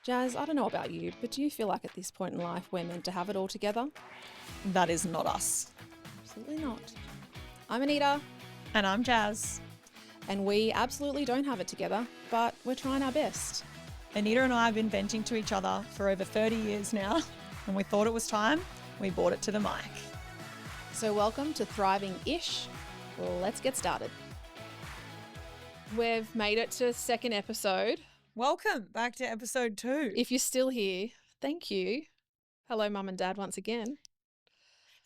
Jazz, I don't know about you, but do you feel like at this point in life we're meant to have it all together? That is not us. Absolutely not. I'm Anita, And I'm Jazz. and we absolutely don't have it together, but we're trying our best. Anita and I have been venting to each other for over 30 years now. When we thought it was time, we brought it to the mic. So welcome to Thriving-ish. Let's get started. We've made it to second episode. Welcome back to episode 2. If you're still here, thank you. Hello, Mum and Dad, once again.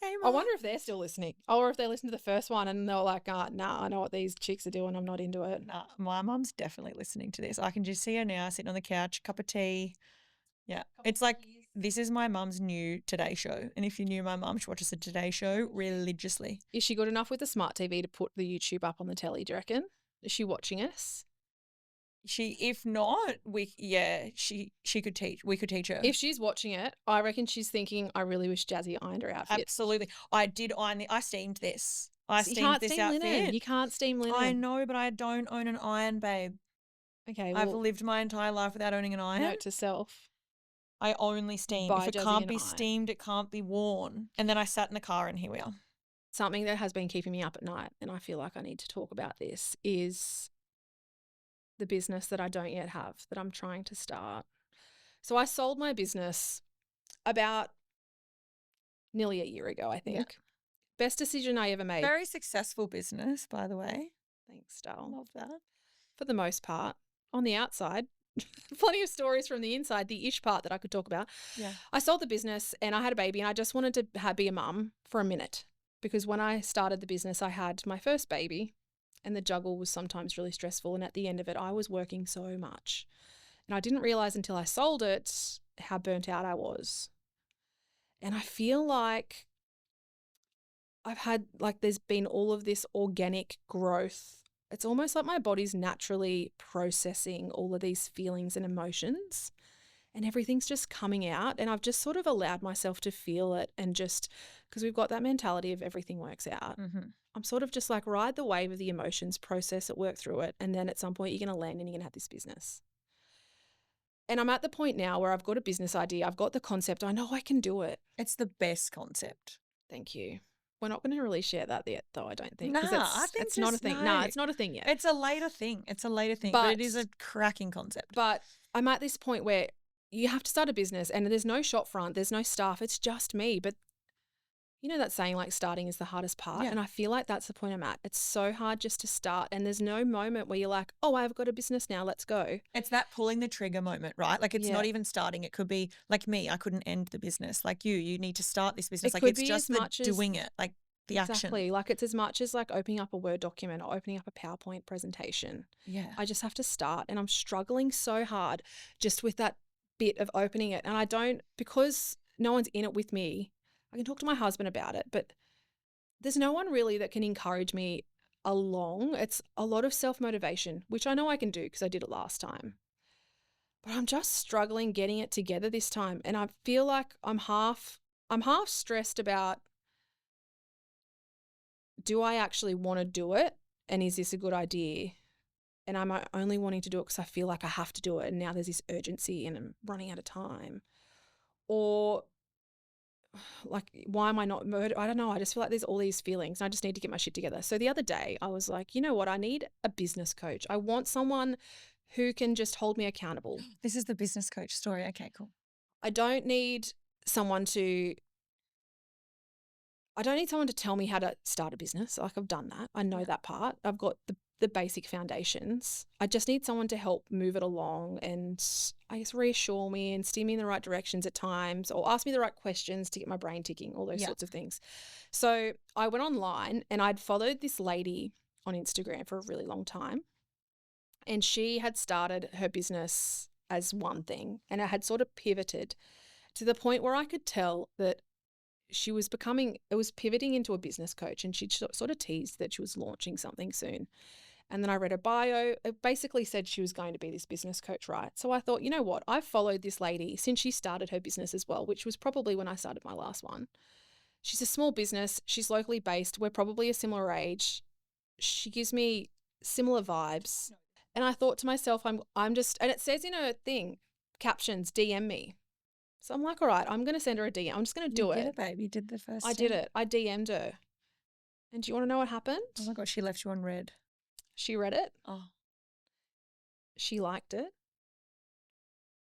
Hey, I Mum. wonder if they're still listening, or if they listened to the first one and they're like, nah, I know what these chicks are doing. I'm not into it. Nah, my mum's definitely listening to this. I can just see her now sitting on the couch, cup of tea. Yeah, it's like this is my mum's new Today Show. And if you knew my mum, she watches the Today Show religiously. Is she good enough with the smart TV to put the YouTube up on the telly, do you reckon? Is she watching us? If not, she could teach. We could teach her. If she's watching it, I reckon she's thinking, I really wish Jazzy ironed her outfit. Absolutely. I did iron I steamed this. You can't steam outfit. linen. You can't steam linen. I know, but I don't own an iron, babe. Okay, I've well, lived my entire life without owning an iron. note to self. I only steam. Buy If it Jazzy can't an be iron. steamed, it can't be worn. And then I sat in the car and here we are. Something that has been keeping me up at night, and I feel like I need to talk about this, is the business that I don't yet have, that I'm trying to start. So I sold my business about nearly a year ago, I think. Yeah. Best decision I ever made. Very successful business, by the way. Thanks, Dal. Love that. For the most part. On the outside, plenty of stories from the inside, the ish part that I could talk about. Yeah. I sold the business and I had a baby, and I just wanted to be a mum for a minute, because when I started the business, I had my first baby and the juggle was sometimes really stressful. And at the end of it, I was working so much. And I didn't realize until I sold it how burnt out I was. And I feel like there's been all of this organic growth. It's almost like my body's naturally processing all of these feelings and emotions, and everything's just coming out. And I've just sort of allowed myself to feel it, and just because we've got that mentality of everything works out. Mm-hmm. I'm sort of just like, ride the wave of the emotions, process it, work through it. And then at some point you're going to land and you're going to have this business. And I'm at the point now where I've got a business idea. I've got the concept. I know I can do it. It's the best concept. Thank you. We're not going to really share that yet, though, I don't think. Nah, 'cause I think it's not a just thing. no. Nah, it's not a thing yet. It's a later thing. But it is a cracking concept. But I'm at this point where you have to start a business and there's no shop front, there's no staff, it's just me. But you know that saying, like, starting is the hardest part? Yeah. And I feel like that's the point I'm at. It's so hard just to start, and there's no moment where you're like, oh, I've got a business now, let's go. It's that pulling the trigger moment, right? Like it's Yeah. not even starting. It could be like me. I couldn't end the business. Like you need to start this business. It Like could it's be just as the much as- doing it, like the action. Exactly. Like, it's as much as like opening up a Word document or opening up a PowerPoint presentation. Yeah. I just have to start, and I'm struggling so hard just with that bit of opening it. And I don't, because no one's in it with me. I can talk to my husband about it, but there's no one really that can encourage me along. It's a lot of self-motivation, which I know I can do because I did it last time. But I'm just struggling getting it together this time. And I feel like I'm half stressed about, do I actually want to do it? And is this a good idea? And am I only wanting to do it because I feel like I have to do it, and now there's this urgency and I'm running out of time? Or like, why am I not I don't know. I just feel like there's all these feelings and I just need to get my shit together. So the other day I was like, you know what? I need a business coach. I want someone who can just hold me accountable. This is the business coach story. Okay, cool. I don't need someone to tell me how to start a business. Like, I've done that. I know that part. I've got the basic foundations. I just need someone to help move it along and, I guess, reassure me and steer me in the right directions at times, or ask me the right questions to get my brain ticking, all those sorts of things. So I went online and I'd followed this lady on Instagram for a really long time, and she had started her business as one thing, and it had sort of pivoted to the point where I could tell that it was pivoting into a business coach, and she sort of teased that she was launching something soon. And then I read her bio. It basically said she was going to be this business coach, right? So I thought, you know what? I've followed this lady since she started her business as well, which was probably when I started my last one. She's a small business. She's locally based. We're probably a similar age. She gives me similar vibes. And I thought to myself, I'm just, and it says in her thing, captions, DM me. So I'm like, all right, I'm going to send her a DM. I'm just going to do You did it. it, babe. You did the first I did step. it. I DM'd her. And do you want to know what happened? Oh my God, she left you on red. She read it. Oh. She liked it.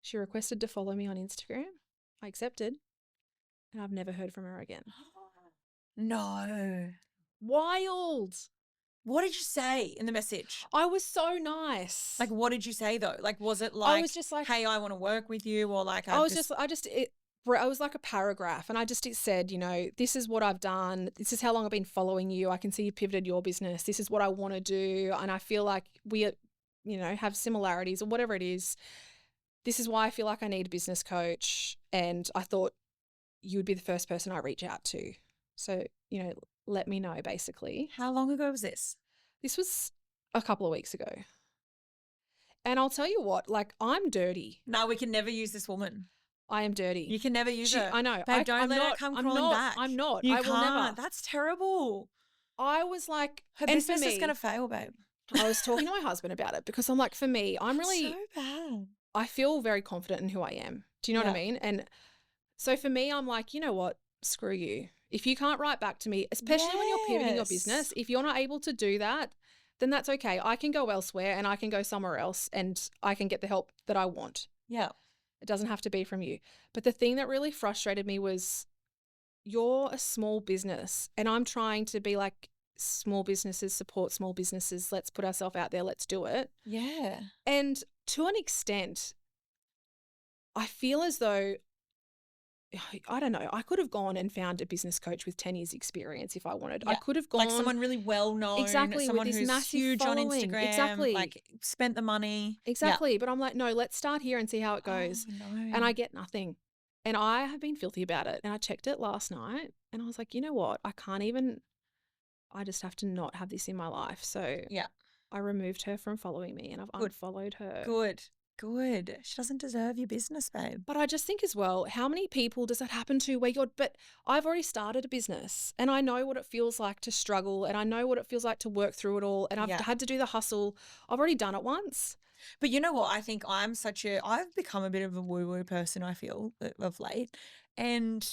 She requested to follow me on Instagram. I accepted. And I've never heard from her again. No. Wild. What did you say in the message? I was so nice. Like, what did you say though? Like, was it I was just like, hey, I want to work with you, or like, I was like a paragraph, and it said, this is what I've done. This is how long I've been following you. I can see you pivoted your business. This is what I want to do. And I feel like we, have similarities or whatever it is. This is why I feel like I need a business coach. And I thought you would be the first person I reach out to. So, let me know basically. How long ago was this? This was a couple of weeks ago. And I'll tell you what, like, I'm dirty. No, we can never use this woman. I am dirty. You can never use her. I know. Babe, don't let her come crawling back. I'm not. You I will never. can't. That's terrible. I was like, Her and business for me, is going to fail, babe. I was talking to my husband about it because I'm like, for me, I'm really, so bad. I feel very confident in who I am. Do you know what I mean? And so for me, I'm like, you know what? Screw you. If you can't write back to me, especially when you're pivoting your business, if you're not able to do that, then that's okay. I can go elsewhere and I can go somewhere else and I can get the help that I want. Yeah. It doesn't have to be from you. But the thing that really frustrated me was you're a small business and I'm trying to be like, small businesses support small businesses. Let's put ourselves out there. Let's do it. Yeah. And to an extent, I feel as though, I don't know, I could have gone and found a business coach with 10 years experience if I wanted. Yeah. I could have gone. Like someone really well known. Exactly. Someone with this who's massive huge following. on Instagram. Exactly. Like spent the money. Exactly. But I'm like, no, let's start here and see how it goes. Oh, no. And I get nothing. And I have been filthy about it. And I checked it last night and I was like, you know what? I just have to not have this in my life. So yeah, I removed her from following me and I've unfollowed her. Good. She doesn't deserve your business, babe. But I just think as well, how many people does that happen to where but I've already started a business and I know what it feels like to struggle and I know what it feels like to work through it all and I've had to do the hustle. I've already done it once. But you know what? I think I've become a bit of a woo-woo person, I feel, of late. And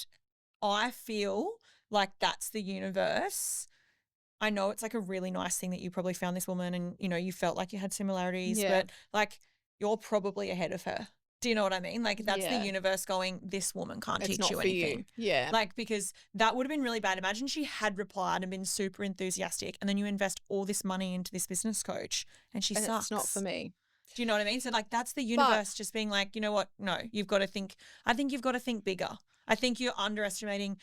I feel like that's the universe. I know it's like a really nice thing that you probably found this woman and, you felt like you had similarities, but like you're probably ahead of her. Do you know what I mean? Like that's the universe going, this woman can't teach you anything. Yeah. Like because that would have been really bad. Imagine she had replied and been super enthusiastic and then you invest all this money into this business coach and she sucks. It's not for me. Do you know what I mean? So like that's the universe just being like, you know what? No, you've got to think. I think you've got to think bigger. I think you're underestimating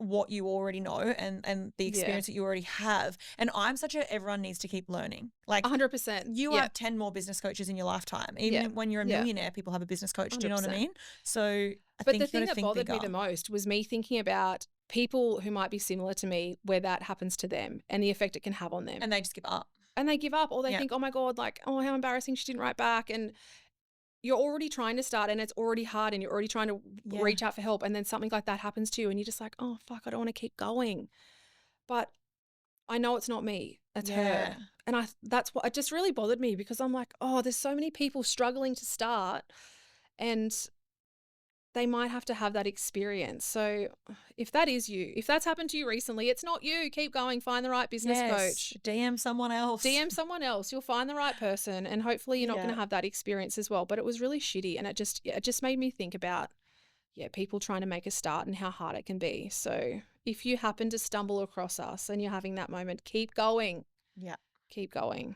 what you already know and the experience that you already have. And I'm everyone needs to keep learning. Like 100%. You have 10 more business coaches in your lifetime. Even when you're a millionaire, people have a business coach. 100%. Do you know what I mean? So But the thing that bothered me the most was me thinking about people who might be similar to me where that happens to them and the effect it can have on them. And they just give up. And they give up or they think, oh my God, like, oh, how embarrassing, she didn't write back. And you're already trying to start and it's already hard and you're already trying to reach out for help. And then something like that happens to you and you're just like, oh, fuck, I don't want to keep going. But I know it's not me. It's her. And that's what it just really bothered me because I'm like, oh, there's so many people struggling to start and they might have to have that experience. So if that is you, if that's happened to you recently, it's not you. Keep going. Find the right business coach. DM someone else. DM someone else. You'll find the right person and hopefully you're not going to have that experience as well. But it was really shitty and it just made me think about, people trying to make a start and how hard it can be. So if you happen to stumble across us and you're having that moment, keep going. Yeah. Keep going.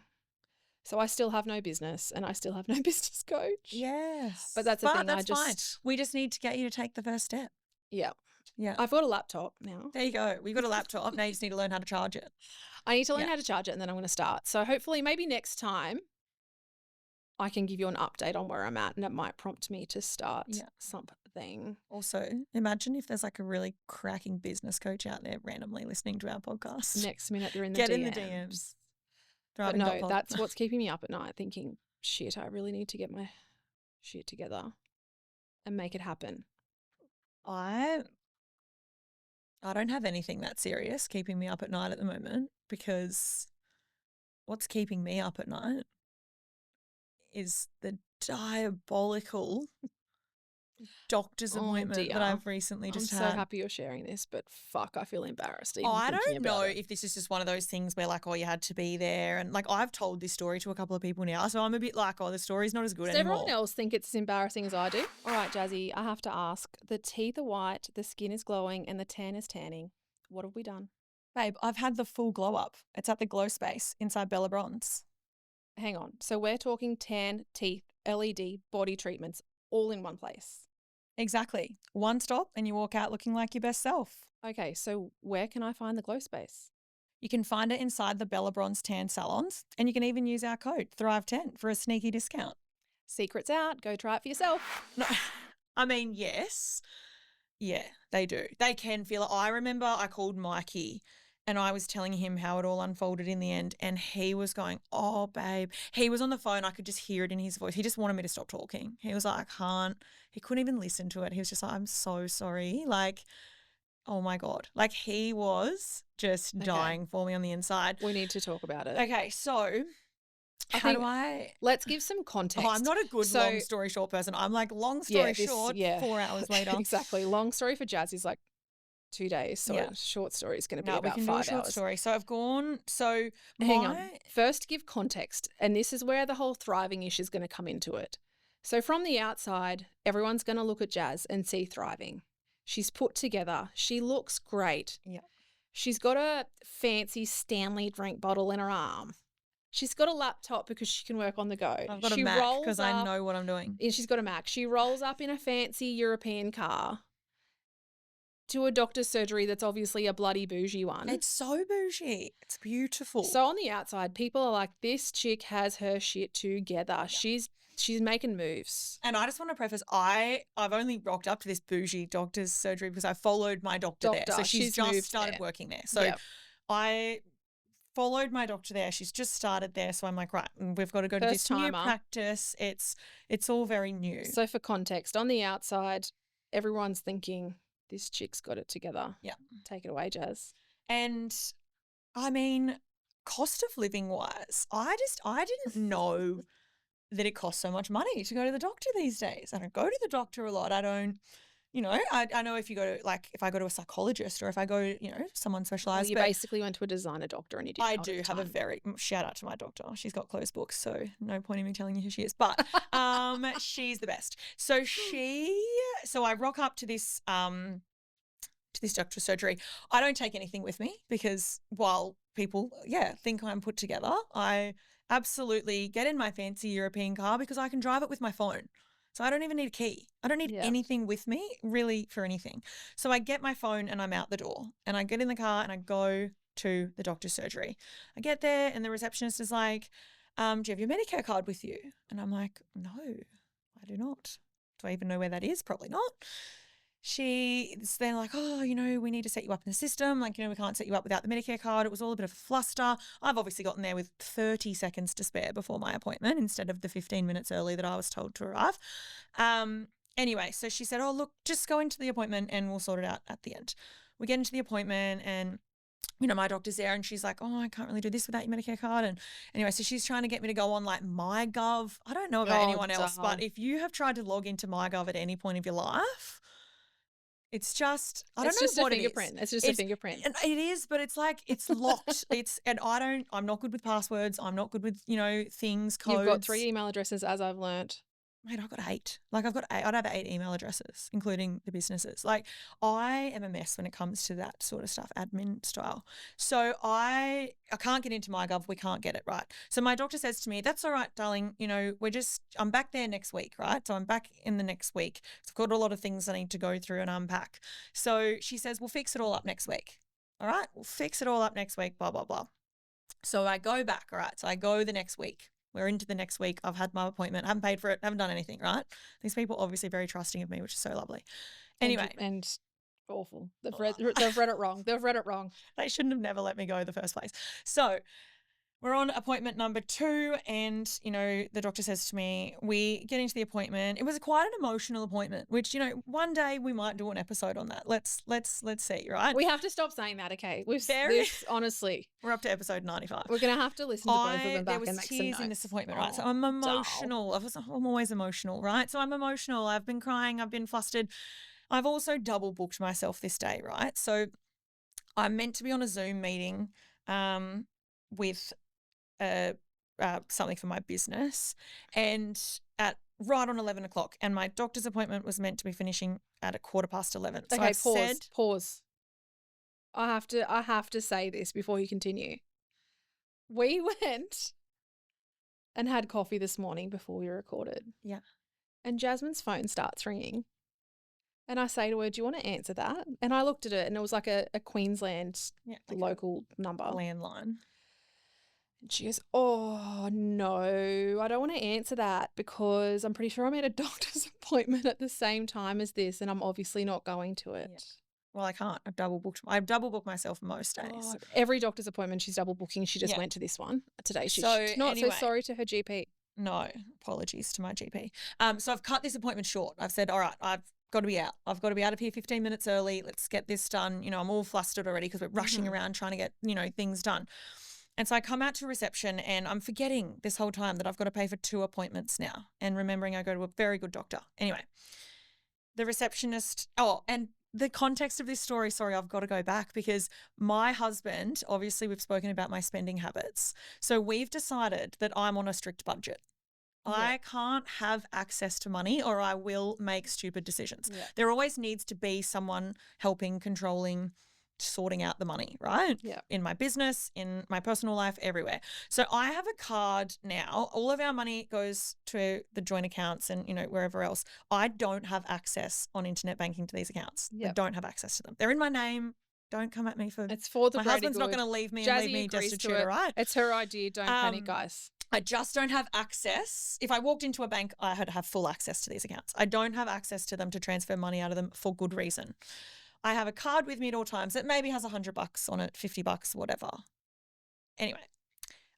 So I still have no business and I still have no business coach. Yes. But that's the thing. That's fine. We just need to get you to take the first step. Yeah. Yeah. I've got a laptop now. There you go. We've got a laptop. Now you just need to learn how to charge it. I need to learn how to charge it and then I'm going to start. So hopefully maybe next time I can give you an update on where I'm at and it might prompt me to start something. Also, imagine if there's like a really cracking business coach out there randomly listening to our podcast. Next minute they're in the DMs. DMs. Get in the DMs. But no, that's what's keeping me up at night thinking, shit, I really need to get my shit together and make it happen. I don't have anything that serious keeping me up at night at the moment because what's keeping me up at night is the diabolical doctor's Oh, appointment that dear. I've recently I'm just so had. happy you're sharing this, but fuck, I feel embarrassed even I thinking don't know about it. if this is just one of those things where like, oh, you had to be there. And like, I've told this story to a couple of people now. So I'm a bit like, oh, the story's not as good Does anymore. everyone else think it's as embarrassing as I do? All right, Jazzy, I have to ask. The teeth are white, the skin is glowing, and the tan is tanning. What have we done? Babe, I've had the full glow up. It's at the glow space inside Bella Bronze. Hang on. So we're talking tan, teeth, LED, body treatments, all in one place. Exactly. One stop and you walk out looking like your best self. Okay, so where can I find the glow space? You can find it inside the Bella Bronze tan salons, and you can even use our code Thrive10 for a sneaky discount. Secret's out. Go try it for yourself. No, I mean, yes. Yeah, they do. They can feel it. I remember I called Mikey and I was telling him how it all unfolded in the end, and he was going, oh, babe. He was on the phone. I could just hear it in his voice. He just wanted me to stop talking. He was like, I can't. He couldn't even listen to it. He was just like, I'm so sorry. Like, oh my God. Like, he was just dying for me on the inside. We need to talk about it. Okay, so how do I? Let's give some context. Oh, I'm not a good long story short person. I'm like, long story short, 4 hours later. Exactly. Long story for Jazz is like 2 days. So short story is going to be about 5 hours. We can do a short story. So I've gone. So hang on. First, give context, and this is where the whole thriving issue is going to come into it. So from the outside, everyone's going to look at Jazz and see thriving. She's put together. She looks great. Yeah. She's got a fancy Stanley drink bottle in her arm. She's got a laptop because she can work on the go. I've got a Mac because I know what I'm doing. And she's got a Mac. She rolls up in a fancy European car to a doctor's surgery that's obviously a bloody bougie one. It's so bougie. It's beautiful. So on the outside, people are like, this chick has her shit together. Yeah. She's making moves. And I just want to preface, I've only rocked up to this bougie doctor's surgery because I followed my doctor there. So she's just started working there. So I followed my doctor there. She's just started there. So I'm like, right, we've got to go to this new practice. It's all very new. So for context, on the outside, everyone's thinking, this chick's got it together. Yeah. Take it away, Jazz. And I mean, cost of living wise, I didn't know that it costs so much money to go to the doctor these days. I don't go to the doctor a lot. I don't, I know if you go to, like, if I go to a psychologist or if I go, someone specialised. Well, you basically went to a designer doctor and you did. I do have a very, shout out to my doctor. She's got closed books, so no point in me telling you who she is. But she's the best. So I rock up to this doctor's surgery. I don't take anything with me because while people, think I'm put together, I absolutely get in my fancy European car because I can drive it with my phone. So I don't even need a key. I don't need anything with me really for anything. So I get my phone and I'm out the door and I get in the car and I go to the doctor's surgery. I get there and the receptionist is like, do you have your Medicare card with you? And I'm like, no, I do not. Do I even know where that is? Probably not. She's then like, oh, we need to set you up in the system. Like, we can't set you up without the Medicare card. It was all a bit of a fluster. I've obviously gotten there with 30 seconds to spare before my appointment instead of the 15 minutes early that I was told to arrive. Anyway, so she said, oh, look, just go into the appointment and we'll sort it out at the end. We get into the appointment and my doctor's there and she's like, oh, I can't really do this without your Medicare card. And anyway, so she's trying to get me to go on like MyGov. I don't know about anyone else, but if you have tried to log into MyGov at any point of your life, it's just, I don't know what it is. It's just a fingerprint. And it is, but it's like, it's locked. I'm not good with passwords. I'm not good with, things, codes. You've got 3 email addresses, as I've learnt. Mate, I've got 8. Like I'd have 8 email addresses, including the businesses. Like I am a mess when it comes to that sort of stuff, admin style. So I can't get into MyGov. We can't get it right. So my doctor says to me, that's all right, darling. I'm back there next week, right? So I'm back in the next week. So I've got a lot of things I need to go through and unpack. So she says, we'll fix it all up next week. All right, we'll fix it all up next week, blah, blah, blah. So I go back, all right? So I go the next week. We're into the next week. I've had my appointment. I haven't paid for it. I haven't done anything, right? These people are obviously very trusting of me, which is so lovely. Anyway. And awful. They've read it wrong. They've read it wrong. They shouldn't have never let me go in the first place. So we're on appointment number 2 and, the doctor says to me, we get into the appointment. It was quite an emotional appointment, which, one day we might do an episode on that. Let's see, right? We have to stop saying that, okay? Honestly. We're up to episode 95. We're going to have to listen to both of them back there was and make some tears notes. in this appointment, right? So I'm emotional. I'm always emotional, right? So I'm emotional. I've been crying. I've been flustered. I've also double booked myself this day, right? So I'm meant to be on a Zoom meeting with something for my business, and at right on 11 o'clock, and my doctor's appointment was meant to be finishing at 11:15. So okay, pause. I have to say this before you continue. We went and had coffee this morning before we recorded. Yeah. And Jasmine's phone starts ringing. And I say to her, do you want to answer that? And I looked at it and it was like a Queensland local number. Landline. And she goes, oh, no, I don't want to answer that because I'm pretty sure I'm at a doctor's appointment at the same time as this and I'm obviously not going to it. Yeah. Well, I can't. I've double booked myself most days. Oh, every doctor's appointment she's double booking. She just went to this one today. She's not anyway, so sorry to her GP. No, apologies to my GP. So I've cut this appointment short. I've said, all right, I've got to be out. I've got to be out of here 15 minutes early. Let's get this done. I'm all flustered already because we're rushing around trying to get, things done. And so I come out to reception and I'm forgetting this whole time that I've got to pay for 2 appointments now and remembering I go to a very good doctor. Anyway, the receptionist, and the context of this story, sorry, I've got to go back because my husband, obviously we've spoken about my spending habits. So we've decided that I'm on a strict budget. Yeah. I can't have access to money or I will make stupid decisions. Yeah. There always needs to be someone helping, controlling, sorting out the money, right? Yeah. In my business, in my personal life, everywhere. So I have a card now. All of our money goes to the joint accounts and, wherever else. I don't have access on internet banking to these accounts. Yep. I don't have access to them. They're in my name. Don't come at me for it's for the my husband's not going to leave me and leave me destitute, all right? It's her idea. Don't panic, guys. I just don't have access. If I walked into a bank, I had to have full access to these accounts. I don't have access to them to transfer money out of them for good reason. I have a card with me at all times that maybe has $100 on it, $50, whatever. Anyway,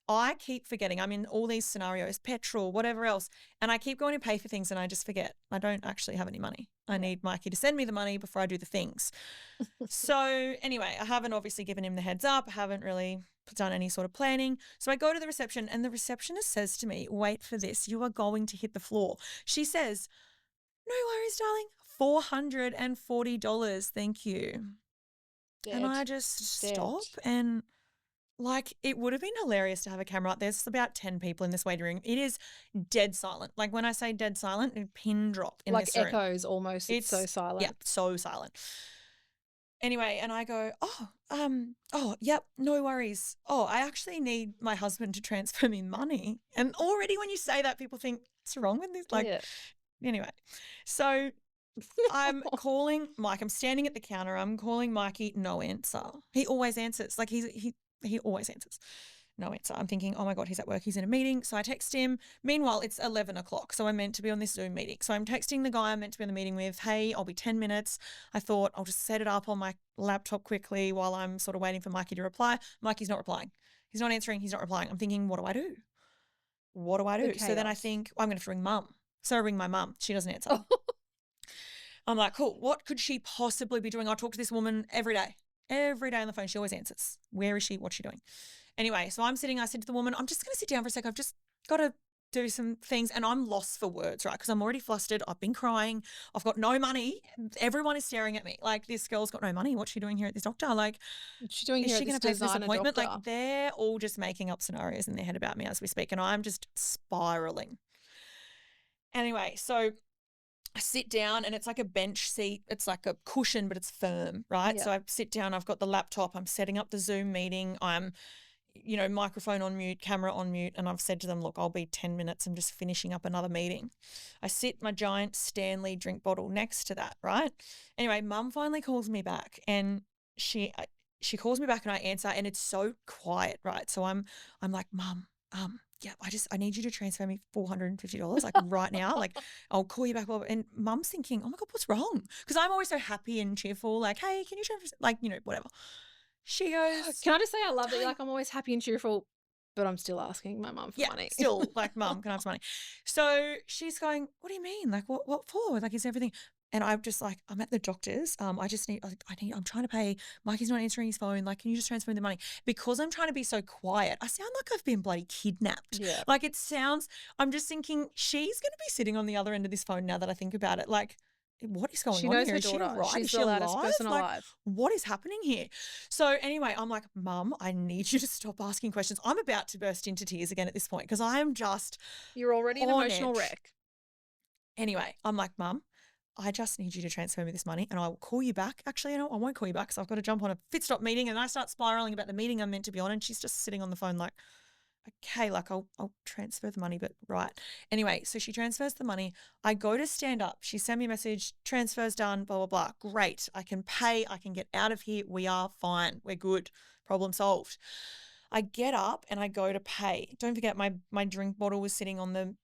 I keep forgetting. I'm in all these scenarios, petrol, whatever else, and I keep going to pay for things and I just forget. I don't actually have any money. I need Mikey to send me the money before I do the things. So anyway, I haven't obviously given him the heads up. I haven't really done any sort of planning. So I go to the reception and the receptionist says to me, wait for this, you are going to hit the floor. She says, no worries, darling. $440, thank you. Dead. And I just stop and it would have been hilarious to have a camera up. There's about 10 people in this waiting room. It is dead silent. Like when I say dead silent, a pin drop in this room. Like echoes almost. It's so silent. Yeah, so silent. Anyway, and I go, yep, no worries. I actually need my husband to transfer me money. And already when you say that, people think, what's wrong with this? Anyway, so I'm calling Mike. I'm standing at the counter. I'm calling Mikey. No answer. He always answers. He always answers. No answer. I'm thinking, oh my God, he's at work. He's in a meeting. So I text him. Meanwhile, it's 11 o'clock. So I'm meant to be on this Zoom meeting. So I'm texting the guy I'm meant to be on the meeting with. Hey, I'll be 10 minutes. I thought I'll just set it up on my laptop quickly while I'm sort of waiting for Mikey to reply. Mikey's not replying. He's not answering. He's not replying. I'm thinking, what do I do? What do I do? So then I think, I'm going to have to ring mum. So I ring my mum. She doesn't answer. I'm like, cool. What could she possibly be doing? I talk to this woman every day on the phone. She always answers. Where is she? What's she doing? Anyway, so I said to the woman, I'm just going to sit down for a sec. I've just got to do some things and I'm lost for words, right? Because I'm already flustered. I've been crying. I've got no money. Everyone is staring at me. Like, this girl's got no money. What's she doing here at this doctor? Like, what's she doing here? Is she going to pay for this appointment? Doctor? Like, they're all just making up scenarios in their head about me as we speak. And I'm just spiraling. Anyway, so I sit down and it's like a bench seat. It's like a cushion, but it's firm, right? Yeah. So I sit down, I've got the laptop, I'm setting up the Zoom meeting. I'm, microphone on mute, camera on mute. And I've said to them, look, I'll be 10 minutes. I'm just finishing up another meeting. I sit my giant Stanley drink bottle next to that, right? Anyway, mum finally calls me back and she calls me back and I answer and it's so quiet, right? So I'm like, mum, yeah, I need you to transfer me $450 like right now. Like, I'll call you back. And mum's thinking, oh my God, what's wrong? Because I'm always so happy and cheerful. Like, hey, can you transfer? Like, whatever. She goes, can I just say I love it? Like, I'm always happy and cheerful. But I'm still asking my mum for Yeah, money. still like, Mum, can I have some money? So she's going, what do you mean? Like, what for? Like, is everything? And I'm just like, I'm at the doctor's. I just need, I'm trying to pay. Mikey's not answering his phone. Like, can you just transfer me the money? Because I'm trying to be so quiet, I sound like I've been bloody kidnapped. Yeah. Like, it sounds, I'm just thinking she's going to be sitting on the other end of this phone now that I think about it. Like, what is going She on knows here? her Is she daughter. right? She's Is she the loudest alive? person Like, alive. what is happening here? So anyway, I'm like, Mum, I need you to stop asking questions. I'm about to burst into tears again at this point because I am just You're already an on emotional edge. wreck. Anyway, I'm like, Mum, I just need you to transfer me this money and I will call you back. Actually, I won't call you back because I've got to jump on a fit stop meeting, and I start spiraling about the meeting I'm meant to be on, and she's just sitting on the phone like, okay, like I'll transfer the money, but right. Anyway, so she transfers the money. I go to stand up. She sent me a message, transfer's done, blah, blah, blah. Great. I can pay. I can get out of here. We are fine. We're good. Problem solved. I get up and I go to pay. Don't forget my drink bottle was sitting on the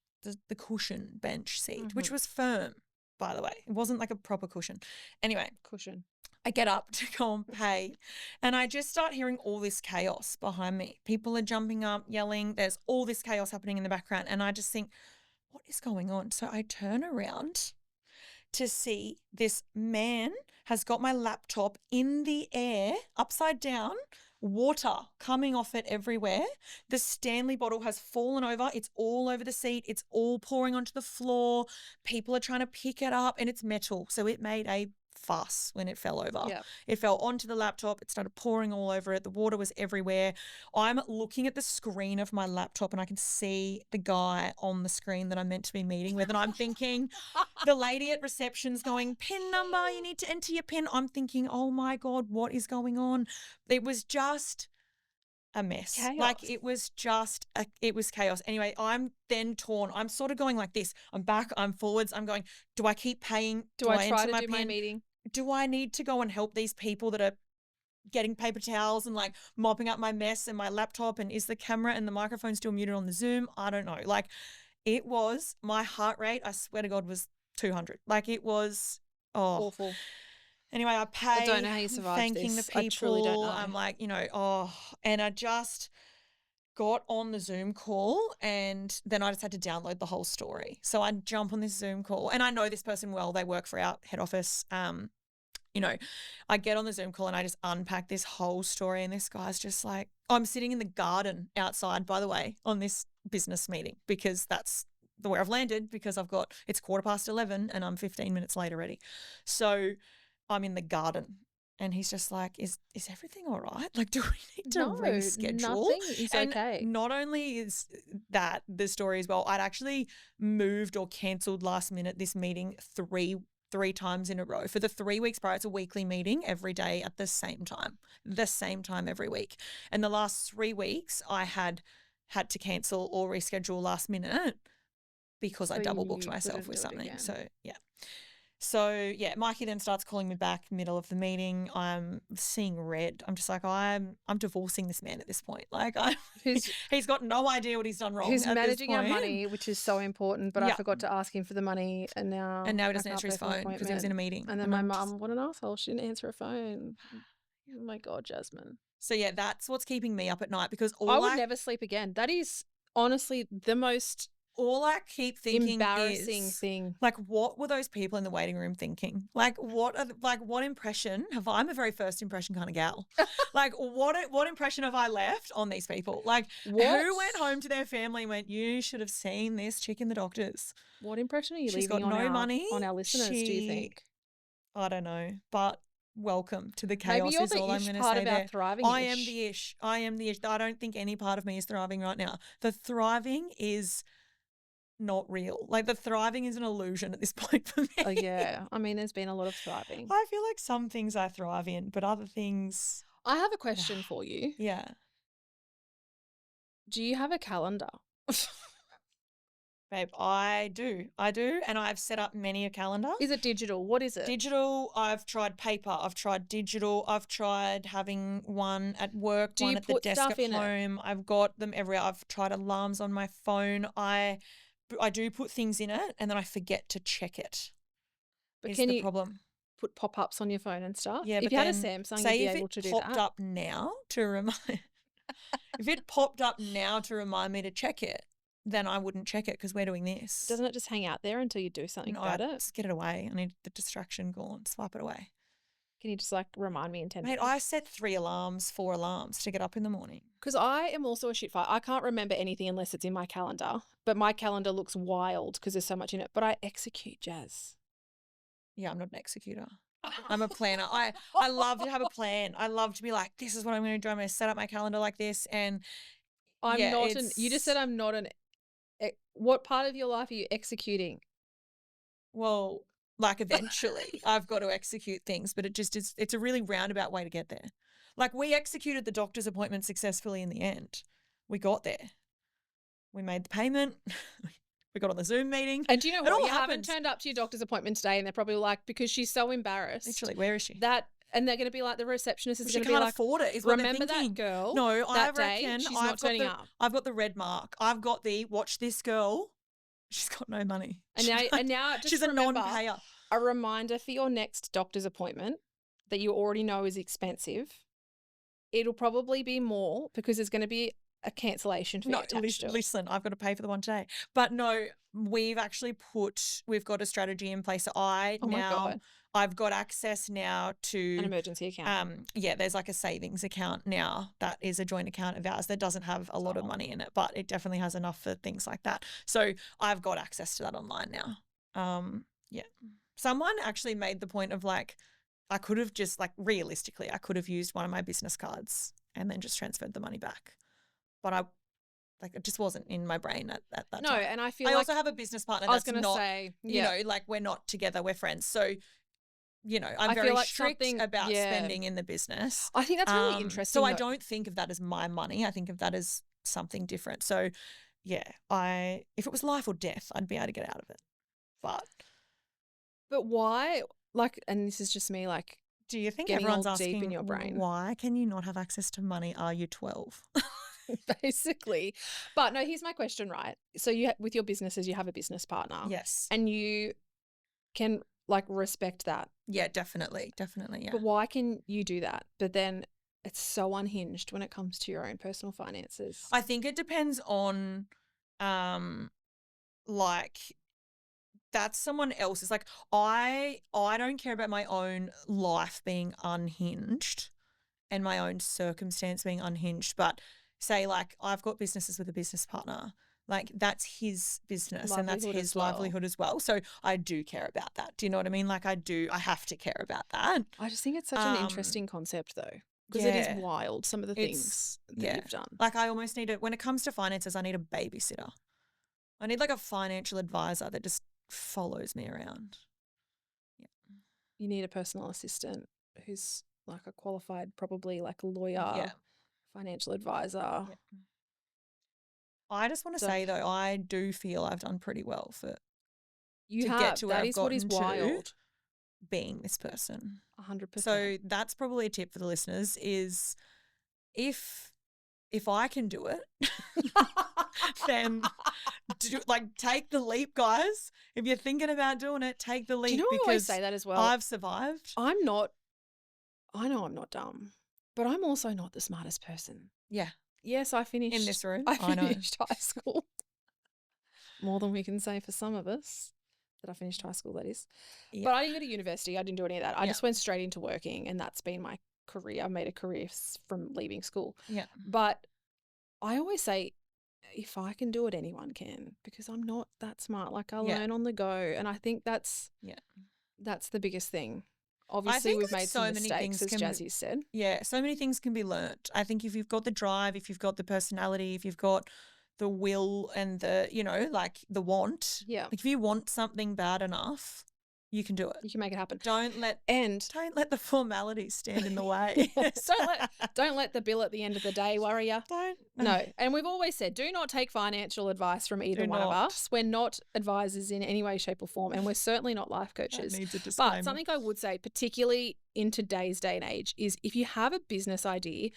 cushion bench seat, which was firm, by the way. It wasn't like a proper cushion. Anyway. Cushion. I get up to go and pay, and I just start hearing all this chaos behind me. People are jumping up, yelling. There's all this chaos happening in the background, and I just think, what is going on? So I turn around to see this man has got my laptop in the air, upside down, water coming off it everywhere. The Stanley bottle has fallen over. It's all over the seat. It's all pouring onto the floor. People are trying to pick it up, and it's metal, so it made a fuss when it fell over. Yeah. It fell onto the laptop. It started pouring all over it. The water was everywhere. I'm looking at the screen of my laptop and I can see the guy on the screen that I'm meant to be meeting with. And I'm thinking, the lady at reception's going, PIN number, you need to enter your PIN. I'm thinking, oh my God, what is going on? It was just a mess. Chaos. Like it was chaos. Anyway, I'm then torn. I'm sort of going like this. I'm back, I'm forwards. I'm going, do I keep paying? Do I try enter to my do my PIN? meeting? Do I need to go and help these people that are getting paper towels and like mopping up my mess and my laptop? And is the camera and the microphone still muted on the Zoom? I don't know. Like it was, my heart rate, I swear to God, was 200. Like it was, Awful. Anyway, I pay. I don't know how you survived thanking this. the people. I truly don't know. I'm like, and I just got on the Zoom call, and then I just had to download the whole story. So I jump on this Zoom call, and I know this person well. They work for our head office. I get on the Zoom call and I just unpack this whole story, and this guy's just like, I'm sitting in the garden outside, by the way, on this business meeting, because that's where I've landed, because it's 11:15 and I'm 15 minutes late already. So I'm in the garden. And he's just like, is everything all right? Like, do we need to reschedule? Nothing is okay. Not only is that the story as well, I'd actually moved or cancelled last minute this meeting three times in a row. For the 3 weeks prior, it's a weekly meeting every day at the same time every week. And the last 3 weeks, I had to cancel or reschedule last minute because I double booked myself with something. So, yeah, Mikey then starts calling me back middle of the meeting. I'm seeing red. I'm just like, I'm divorcing this man at this point. Like, he's got no idea what he's done wrong. He's managing our money, which is so important, but I forgot to ask him for the money, and now he doesn't answer his phone because he was in a meeting. And then my mum, what an asshole, she didn't answer her phone. Oh my God, Jasmine. So, yeah, that's what's keeping me up at night, because I would never sleep again. That is honestly the most... All I keep thinking embarrassing is, thing. Like, what were those people in the waiting room thinking? Like, what impression I'm a very first impression kind of gal. Like, what impression have I left on these people? Like, who went home to their family and went, you should have seen this chick in the doctors? What impression are you She's leaving got no money on our listeners, do you think? I don't know, but welcome to the chaos. Maybe you're is all I'm the going ish to part say of our there. thriving. I am the ish. I don't think any part of me is thriving right now. The thriving is not real. Like, the thriving is an illusion at this point for me. Oh, yeah. I mean, there's been a lot of thriving. I feel like some things I thrive in, but other things... I have a question for you. Yeah. Do you have a calendar? Babe, I do. And I've set up many a calendar. Is it digital? What is it? Digital. I've tried paper. I've tried digital. I've tried having one at work, one at the desk at home. I've got them everywhere. I've tried alarms on my phone. I do put things in it, and then I forget to check it. But can you problem. Put pop-ups on your phone and stuff? Yeah, if but you had a Samsung, you'd be able to do that. Popped up now to remind. If it popped up now to remind me to check it, then I wouldn't check it because we're doing this. Doesn't it just hang out there until you do something No, about it? just get it away. I need the distraction gone. Swipe it away. Can you just like remind me in 10 Mate, minutes? I set 4 alarms to get up in the morning. Because I am also a shit fire. I can't remember anything unless it's in my calendar, but my calendar looks wild because there's so much in it. But I execute, Jazz. Yeah, I'm not an executor. I'm a planner. I love to have a plan. I love to be like, this is what I'm going to do. I'm going to set up my calendar like this. And I'm not you just said I'm not what part of your life are you executing? Well, like eventually I've got to execute things, but it's a really roundabout way to get there. Like we executed the doctor's appointment successfully in the end. We got there. We made the payment. We got on the Zoom meeting. And do you know what? all You haven't happened. turned up to your doctor's appointment today and they're probably like, because she's so embarrassed. Literally, where is she? And they're going to be like, the receptionist is She going to be can't like, afford it, is what they're remember thinking. that girl? No, I that reckon day, she's not turning up. I've got the red mark. I've got the watch this girl. She's got no money. And now just she's a remember, non-payer. a reminder for your next doctor's appointment that you already know is expensive. It'll probably be more because there's going to be a cancellation fee attached to it. Listen, I've got to pay for the one today. But no, we've got a strategy in place. I've got access now to An emergency account. There's like a savings account now that is a joint account of ours that doesn't have a lot of money in it, but it definitely has enough for things like that. So I've got access to that online now. Someone actually made the point of like, I could have just like realistically, I could have used one of my business cards and then just transferred the money back. But it just wasn't in my brain at that time. No, and I feel I like also have a business partner I was that's going to not, say, like we're not together, we're friends. So, I'm I very feel like strict about spending in the business. I think that's really interesting. So I don't think of that as my money. I think of that as something different. So, yeah, if it was life or death, I'd be able to get out of it. But why, like, and this is just me, like, do you think getting everyone's all asking deep in your brain. Why can you not have access to money? Are you 12? Basically. But no, here's my question, right? So with your businesses, you have a business partner. Yes. And you can like respect that. Yeah, definitely. Yeah. But why can you do that? But then it's so unhinged when it comes to your own personal finances. I think it depends on like that's someone else's. Like I don't care about my own life being unhinged and my own circumstance being unhinged, but say like I've got businesses with a business partner, like that's his business and that's his livelihood as well. So I do care about that. Do you know what I mean? Like I have to care about that. I just think it's such an interesting concept though, because it is wild, some of the things that you've done. Like I almost need when it comes to finances, I need a babysitter. I need like a financial advisor that just follows me around. Yeah. You need a personal assistant who's like a qualified, probably like a lawyer, financial advisor. Yeah. I just want to say though, I do feel I've done pretty well to get to where I've gotten to being this person. 100%. So that's probably a tip for the listeners is if I can do it, then take the leap, guys. If you're thinking about doing it, take the leap. Do you know I always say that as well? I've survived. I know I'm not dumb, but I'm also not the smartest person. Yeah. Yes, I finished. In this room? I finished high school. More than we can say for some of us that I finished high school, that is. Yeah. But I didn't go to university. I didn't do any of that. I just went straight into working and that's been my career. I made a career from leaving school. Yeah. But I always say if I can do it, anyone can, because I'm not that smart. Like I learn on the go. And I think that's the biggest thing. Obviously, we've made some mistakes, as Jazzy said. Yeah, so many things can be learnt. I think if you've got the drive, if you've got the personality, if you've got the will and the, like the want. Yeah. Like if you want something bad enough, you can do it. You can make it happen. Don't let the formalities stand in the way. Don't let the bill at the end of the day worry you. No. And we've always said, do not take financial advice from either one of us. We're not advisors in any way, shape or form, and we're certainly not life coaches. That needs a disclaimer. But something I would say, particularly in today's day and age, is if you have a business idea,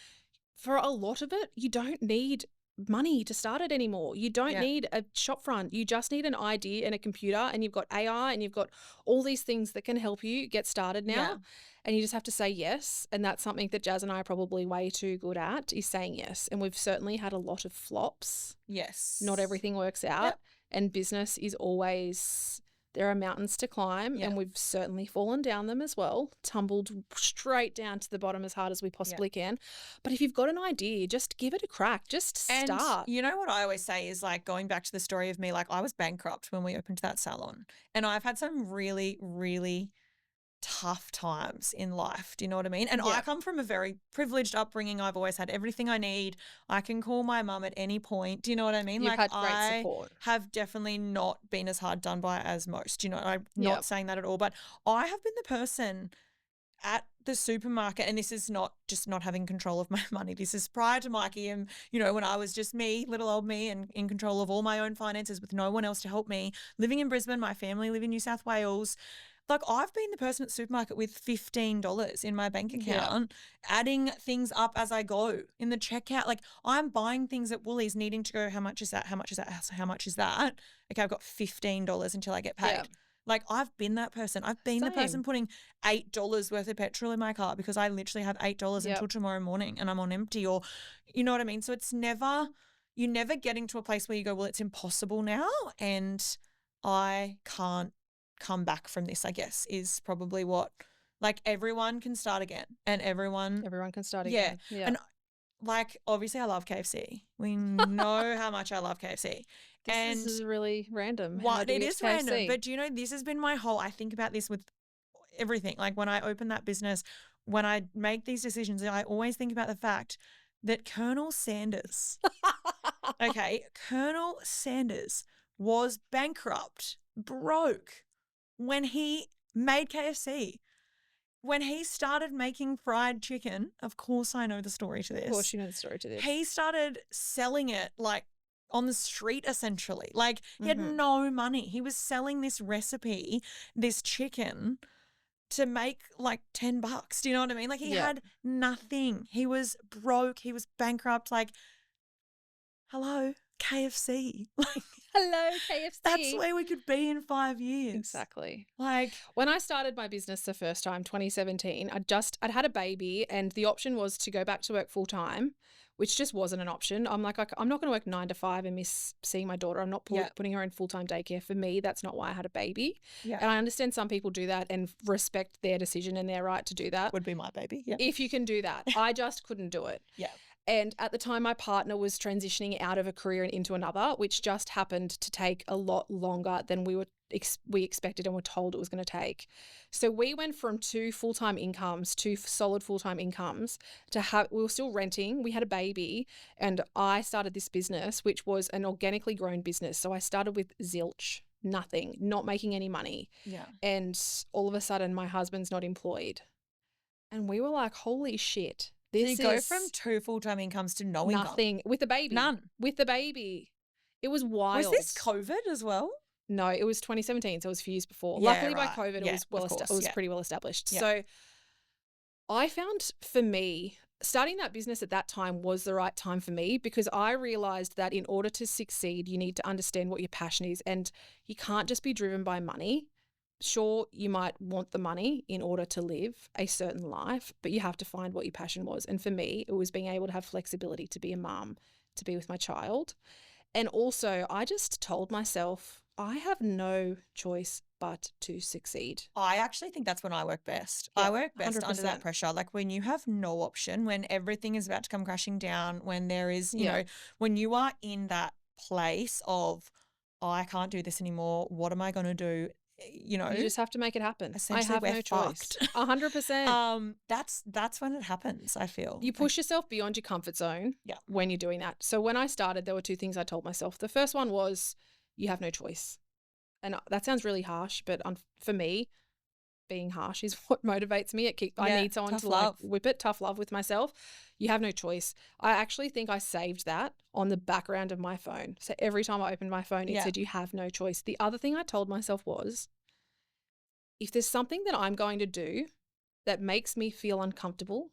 for a lot of it, you don't need money to start it anymore. You don't Yeah. need a shop front. You just need an idea and a computer, and you've got AI and you've got all these things that can help you get started now. Yeah. And you just have to say yes. And that's something that Jazz and I are probably way too good at, is saying yes. And we've certainly had a lot of flops. Yes. Not everything works out. Yep. And business is always, there are mountains to climb, Yeah. and we've certainly fallen down them as well, tumbled straight down to the bottom as hard as we possibly can. But if you've got an idea, just give it a crack. Just start. You know what I always say is, like, going back to the story of me, like, I was bankrupt when we opened that salon, and I've had some really, really tough times in life. Do you know what I mean? And I Yeah. come from a very privileged upbringing. I've always had everything I need. I can call my mum at any point. Do you know what I mean? You've like, had great I support. have definitely not been as hard done by as most. You know, I'm Yeah. not saying that at all, but I have been the person at the supermarket, and this is not just not having control of my money. This is prior to Mikey, and, you know, when I was just me, little old me, and in control of all my own finances with no one else to help me, living in Brisbane, my family live in New South Wales. Like, I've been the person at the supermarket with $15 in my bank account, adding things up as I go in the checkout. Like, I'm buying things at Woolies, needing to go, how much is that? How much is that? How much is that? Okay, I've got $15 until I get paid. Yeah. Like, I've been that person. I've been the person Same. putting $8 worth of petrol in my car because I literally have $8 Yep. until tomorrow morning and I'm on empty, or, you know what I mean? So it's never, you're never getting to a place where you go, well, it's impossible now and I can't come back from this, I guess, is probably what, like, everyone can start again, and everyone Everyone can start Yeah. again. Yeah. And, like, obviously I love KFC. We know how much I love KFC. This is really random. How What do we it get is to random, KFC? but do you know, this has been my whole, I think about this with everything. Like, when I open that business, when I make these decisions, I always think about the fact that Colonel Sanders, okay, Colonel Sanders was bankrupt, broke, when he made KFC. When he started making fried chicken, of course I know the story to this. Of course, you know the story to this. He started selling it, like, on the street, essentially. Like, he had Mhm. no money. He was selling this recipe, this chicken, to make like $10. Do you know what I mean? Like, he Yeah. had nothing. He was broke. He was bankrupt. Like, hello, KFC. Like, Hello, KFC. that's where we could be in 5 years. Exactly. Like, When I started my business the first time, 2017, I'd had a baby, and the option was to go back to work full time, which just wasn't an option. I'm like, I'm not going to work 9 to 5 and miss seeing my daughter. I'm not Yeah. putting her in full-time daycare. For me, that's not why I had a baby. yeah, And I understand some people do that and respect their decision and their right to do that. would be my baby. Yeah. If you can do that. I just couldn't do it. Yeah. And at the time, my partner was transitioning out of a career and into another, which just happened to take a lot longer than we expected and were told it was going to take. So we went from 2 full-time incomes, 2 solid full-time incomes, to we were still renting. We had a baby, and I started this business, which was an organically grown business. So I started with zilch, nothing, not making any money. Yeah. And all of a sudden, my husband's not employed. And we were like, holy shit. So This you go is from 2 full-time incomes to no income. nothing with the baby. None. With the baby. It was wild. Was this COVID as well? No, it was 2017, so it was a few years before. Yeah, Luckily by right. COVID, Yeah, it was of course, it was yeah. pretty well established. Yeah. So I found, for me, starting that business at that time was the right time for me, because I realized that in order to succeed, you need to understand what your passion is, and you can't just be driven by money. Sure, you might want the money in order to live a certain life, but you have to find what your passion was. And for me, it was being able to have flexibility to be a mum, to be with my child. And also, I just told myself, I have no choice but to succeed. I actually think that's when I work best. Yeah, I work best under 100%. that pressure. Like, when you have no option, when everything is about to come crashing down, when there is, you Yeah. know, when you are in that place of, I can't do this anymore. What am I going to do? You know, You just have to make it happen. I essentially have we're no choice. fucked. 100%. That's when it happens, I feel. You push yourself beyond your comfort zone Yeah. when you're doing that. So when I started, there were 2 things I told myself. The first one was, you have no choice. And that sounds really harsh, but for me, being harsh is what motivates me. I Yeah, need someone tough to love. like whip it, tough love with myself. You have no choice. I actually think I saved that on the background of my phone. So every time I opened my phone, it Yeah. said, you have no choice. The other thing I told myself was, if there's something that I'm going to do that makes me feel uncomfortable,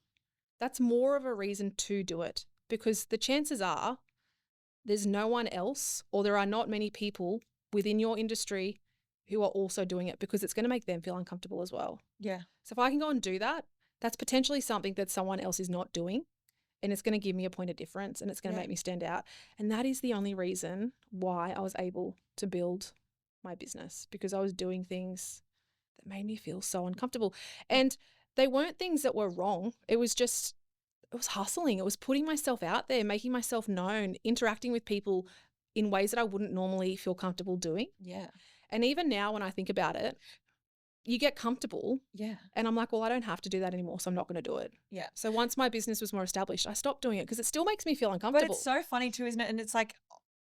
that's more of a reason to do it, because the chances are there's no one else, or there are not many people within your industry who are also doing it, because it's going to make them feel uncomfortable as well. Yeah. So if I can go and do that, that's potentially something that someone else is not doing, and it's going to give me a point of difference, and it's going to Yeah. make me stand out. And that is the only reason why I was able to build my business, because I was doing things that made me feel so uncomfortable. And they weren't things that were wrong. It was hustling. It was putting myself out there, making myself known, interacting with people in ways that I wouldn't normally feel comfortable doing. Yeah. And even now when I think about it, you get comfortable. Yeah. And I'm like, well, I don't have to do that anymore, so I'm not going to do it. Yeah. So once my business was more established, I stopped doing it because it still makes me feel But uncomfortable. it's so funny too, isn't it? And it's like,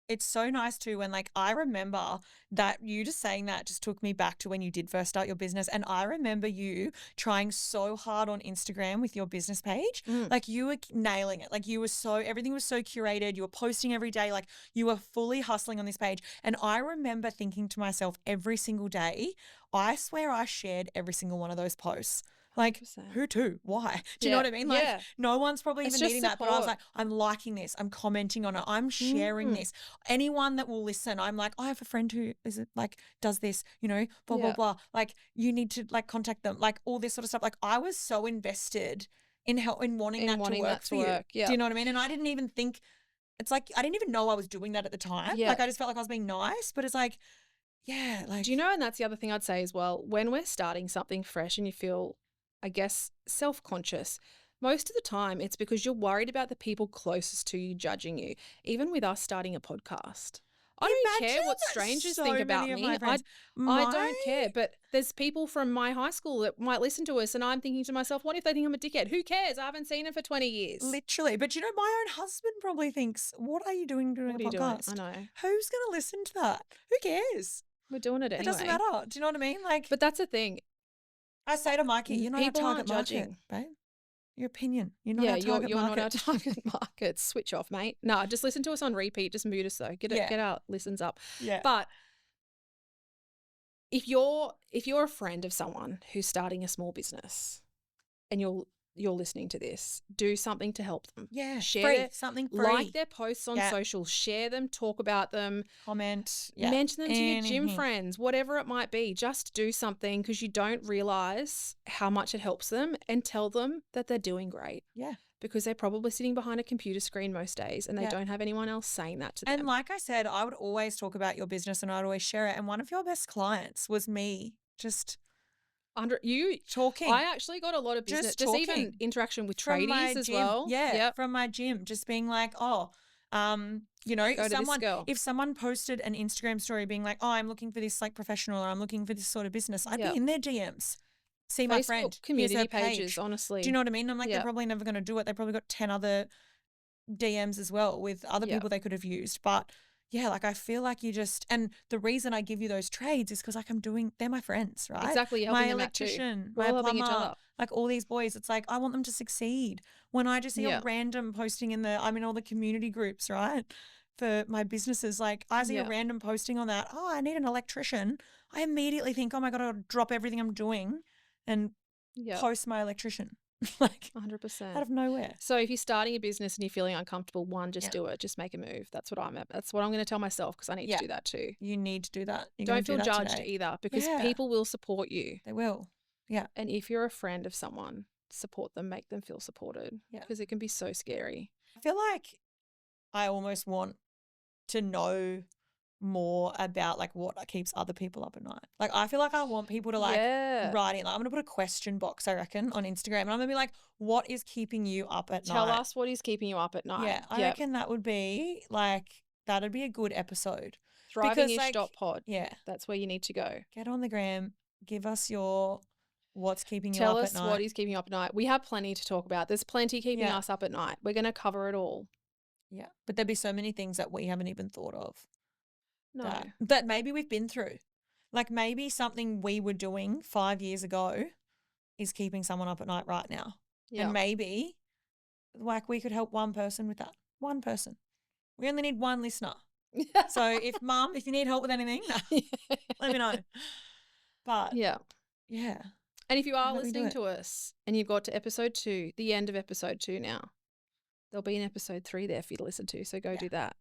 it's so nice too when, like, I remember that you just saying that just took me back to when you did first start your business. And I remember you trying so hard on Instagram with your business page. Like, you were nailing it. Like, everything was so curated. You were posting every day. Like, you were fully hustling on this page. And I remember thinking to myself every single day, I swear I shared every single one of those posts. Like, 100%. who to? Why? Do you know what I mean? Like, no one's probably It's even just needing that. But I was support. like, I'm liking this. I'm commenting on it. I'm sharing this. Anyone that will listen, I'm like, I have a friend who does this, blah, blah, blah. Like, you need to contact them, like all this sort of stuff. Like, I was so invested in wanting that to work for you. Yeah. Do you know what I mean? And I didn't even think, it's like, I didn't even know I was doing that at the time. Yeah. Like, I just felt like I was being nice, but it's like, yeah. Like, do you know, and that's the other thing I'd say as well, when we're starting something fresh and you feel, I guess, self-conscious, most of the time it's because you're worried about the people closest to you judging you. Even with us starting a podcast, I don't care what strangers think about me. I don't care, but there's people from my high school that might listen to us, and I'm thinking to myself, what if they think I'm a dickhead? Who cares? I haven't seen him for 20 years. Literally. But my own husband probably thinks, what are you doing a podcast? I know. Who's going to listen to that? Who cares? We're doing it anyway. It doesn't matter. Do you know what I mean? Like, but that's the thing. I say to Mikey, you're not people our target aren't market, judging. babe. Your opinion. You're not our target you're market. not our target market. Switch off, mate. No, just listen to us on repeat. Just mute us though. Get our listens up. Yeah. But if you're a friend of someone who's starting a small business and you're listening to this, do something to help them. Yeah. Share something free. Like their posts on social. Share them. Talk about them. Comment. Yeah. Mention them to your gym friends, whatever it might be. Just do something, because you don't realize how much it helps them, and tell them that they're doing great. Yeah. Because they're probably sitting behind a computer screen most days, and they don't have anyone else saying that to them. And like I said, I would always talk about your business and I'd always share it. And one of your best clients was me just you talking. I actually got a lot of business, just even interaction with tradies as well. Yeah, from my gym, just being like, if someone posted an Instagram story being like, oh, I'm looking for this like professional, or I'm looking for this sort of business, I'd be in their DMs. See my friend, community pages, honestly. Do you know what I mean? I'm like, they're probably never going to do it. They probably got 10 other DMs as well with other people they could have used. But yeah, like I feel like and the reason I give you those trades is because like they're my friends, right? Exactly. My electrician, my plumber, like all these boys, it's like I want them to succeed. When I just see a random posting I'm in all the community groups, right? For my businesses, like I see a random posting on that, oh, I need an electrician. I immediately think, oh my God, I'll drop everything I'm doing and post my electrician. Like 100% out of nowhere. So if you're starting a business and you're feeling uncomfortable, just do it. Just make a move. That's what I'm going to tell myself, because I need to do that too. You need to do that. Don't feel judged either, because people will support you. They will. Yeah. And if you're a friend of someone, support them, make them feel supported, because it can be so scary. I feel like I almost want to know more about like what keeps other people up at night. Like I feel like I want people to write in. Like, I'm gonna put a question box, I reckon, on Instagram, and I'm gonna be like, what is keeping you up at night? Tell us what is keeping you up at night. Yeah, I reckon that'd be a good episode. Thriving-ish.pod. Yeah. That's where you need to go. Get on the gram, give us your what's keeping you up at night. Tell us what is keeping you up at night. We have plenty to talk about. There's plenty keeping us up at night. We're gonna cover it all. Yeah. But there'd be so many things that we haven't even thought of. No. That maybe we've been through. Like maybe something we were doing 5 years ago is keeping someone up at night right now. Yeah. And maybe like we could help one person with that. One person. We only need one listener. So if you need help with anything, let me know. But yeah. And if you are listening to us and you've got to episode 2, the end of episode 2 now, there'll be an episode 3 there for you to listen to. So go do that.